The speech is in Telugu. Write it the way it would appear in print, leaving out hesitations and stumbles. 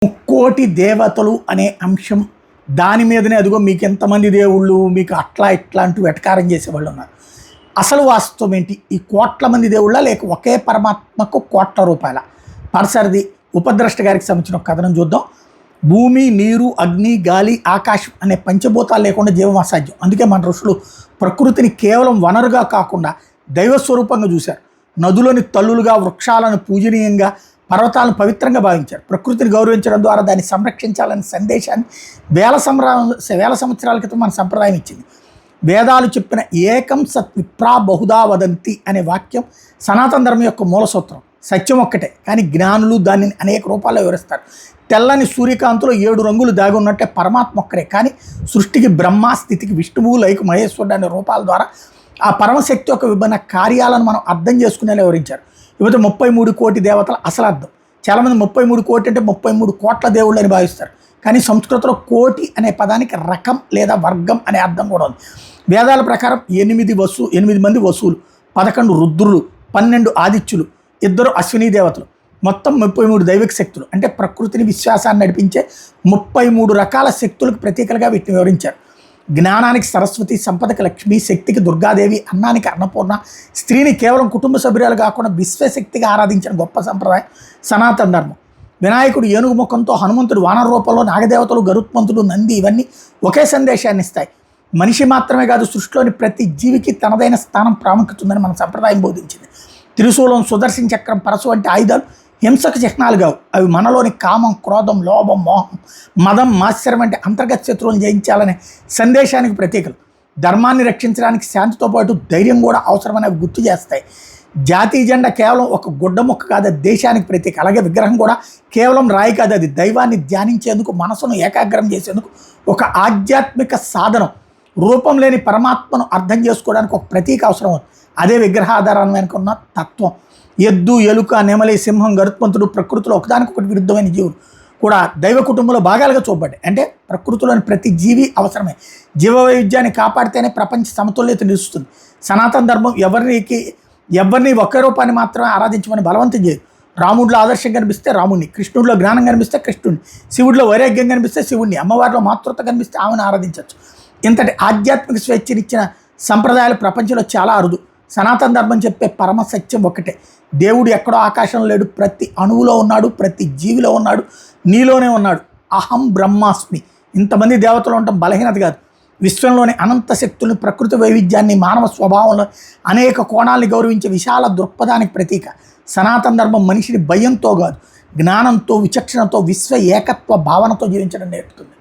ముక్కోటి దేవతలు అనే అంశం దాని మీదనే అదిగో మీకు ఎంతమంది దేవుళ్ళు మీకు అట్లా ఇట్లా అంటూ వెటకారం చేసేవాళ్ళు ఉన్నారు. అసలు వాస్తవం ఏంటి? ఈ కోట్ల మంది దేవుళ్ళ లేక ఒకే పరమాత్మకు కోట్ల రూపాయల? పరసరిది ఉపద్రష్ట గారికి సంబంధించిన ఒక కథనం చూద్దాం. భూమి, నీరు, అగ్ని, గాలి, ఆకాశం అనే పంచభూతాలు లేకుండా జీవం అసాధ్యం. అందుకే మన ఋషులు ప్రకృతిని కేవలం వనరుగా కాకుండా దైవస్వరూపంగా చూశారు. నదులని తల్లులుగా, వృక్షాలను పూజనీయంగా, పర్వతాలను పవిత్రంగా భావించారు. ప్రకృతిని గౌరవించడం ద్వారా దాన్ని సంరక్షించాలనే సందేశాన్ని వేల సంవత్సరాల క్రితం మన సంప్రదాయం ఇచ్చింది. వేదాలు చెప్పిన ఏకం సత్ విప్రా బహుదా వదంతి అనే వాక్యం సనాతన ధర్మం యొక్క మూల సూత్రం. సత్యం ఒక్కటే, కానీ జ్ఞానులు దానిని అనేక రూపాల్లో వివరిస్తారు. తెల్లని సూర్యకాంతిలో 7 రంగులు దాగి ఉన్నట్టే పరమాత్మ ఒక్కరే, కానీ సృష్టికి బ్రహ్మ, స్థితికి విష్ణువు, లైకు మహేశ్వరుడు అనే రూపాల ద్వారా ఆ పరమశక్తి యొక్క విభిన్న కార్యాలను మనం అర్థం చేసుకునేలా వివరించారు. ఇకపోతే 33 కోటి దేవతల అసలు అర్థం. చాలామంది 33 కోటి అంటే 33 కోట్ల దేవుళ్ళు అని భావిస్తారు, కానీ సంస్కృతంలో కోటి అనే పదానికి రకం లేదా వర్గం అనే అర్థం కూడా ఉంది. వేదాల ప్రకారం 8 మంది వసువులు, 11 రుద్రులు, 12 ఆదిత్యులు, 2 అశ్విని దేవతలు, మొత్తం 33 దైవిక శక్తులు. అంటే ప్రకృతిని, విశ్వాసాన్ని నడిపించే 33 రకాల శక్తులకు ప్రతీకలుగా వీటిని వివరించారు. జ్ఞానానికి సరస్వతి, సంపదకి లక్ష్మి, శక్తికి దుర్గాదేవి, అన్నానికి అన్నపూర్ణ, స్త్రీని కేవలం కుటుంబ సభ్యురాలు కాకుండా విశ్వశక్తిగా ఆరాధించిన గొప్ప సంప్రదాయం సనాతన ధర్మం. వినాయకుడు ఏనుగు ముఖంతో, హనుమంతుడు వానర రూపంలో, నాగదేవతలు, గరుత్మంతుడు, నంది ఇవన్నీ ఒకే సందేశాన్ని ఇస్తాయి. మనిషి మాత్రమే కాదు, సృష్టిలోని ప్రతి జీవికి తనదైన స్థానం, ప్రాముఖ్యత ఉందని మన సంప్రదాయం బోధించింది. త్రిశూలం, సుదర్శన చక్రం, పరశు వంటి ఆయుధాలు హింసకు చిహ్నాలు కావు. అవి మనలోని కామం, క్రోధం, లోభం, మోహం, మదం, మాత్సర్యం వంటి అంతర్గత శత్రువులను జయించాలనే సందేశానికి ప్రతీకలు. ధర్మాన్ని రక్షించడానికి శాంతితో పాటు ధైర్యం కూడా అవసరమని అవి గుర్తు చేస్తాయి. జాతీయ జెండా కేవలం ఒక గుడ్డ ముక్క కాదు, అది దేశానికి ప్రతీక. అలాగే విగ్రహం కూడా కేవలం రాయి కాదు, అది దైవాన్ని ధ్యానించేందుకు, మనసును ఏకాగ్రం చేసేందుకు ఒక ఆధ్యాత్మిక సాధనం. రూపం లేని పరమాత్మను అర్థం చేసుకోవడానికి ఒక ప్రతీక అవసరం. అదే విగ్రహాధారాన్ని వెనుక ఉన్న తత్వం. ఎద్దు, ఎలుక, నెమలి, సింహం, గరుత్మంతుడు ప్రకృతిలో ఒకదానికొకటి విరుద్ధమైన జీవులు కూడా దైవ కుటుంబంలో భాగాలుగా చూపబడ్డాయి. అంటే ప్రకృతిలోని ప్రతి జీవి అవసరమే. జీవ వైవిధ్యాన్ని కాపాడితేనే ప్రపంచ సమతుల్యత నిలుస్తుంది. సనాతన ధర్మం ఎవరిని ఒకే రూపాన్ని మాత్రమే ఆరాధించమని బలవంతం చేయదు. రాముడిలో ఆదర్శం కనిపిస్తే రాముడిని, కృష్ణుడిలో జ్ఞానం కనిపిస్తే కృష్ణుడిని, శివుడిలో వైరాగ్యం కనిపిస్తే శివుడిని, అమ్మవారిలో మాతృత్వం కనిపిస్తే ఆమెను ఆరాధించవచ్చు. ఇంతటి ఆధ్యాత్మిక స్వేచ్ఛనిచ్చిన సంప్రదాయాలు ప్రపంచంలో చాలా అరుదు. సనాతన ధర్మం చెప్పే పరమ సత్యం ఒకటే: దేవుడు ఎక్కడో ఆకాశంలో లేడు, ప్రతి అణువులో ఉన్నాడు, ప్రతి జీవిలో ఉన్నాడు, నీలోనే ఉన్నాడు. అహం బ్రహ్మాస్మి. ఇంతమంది దేవతలు ఉండటం బలహీనత కాదు, విశ్వంలోని అనంత శక్తుల్ని, ప్రకృతి వైవిధ్యాన్ని, మానవ స్వభావంలో అనేక కోణాలని గౌరవించే విశాల దృక్పథానికి ప్రతీక. సనాతన ధర్మం మనిషిని భయంతో కాదు, జ్ఞానంతో, విచక్షణతో, విశ్వ ఏకత్వ భావనతో జీవించడం నేర్పుతుంది.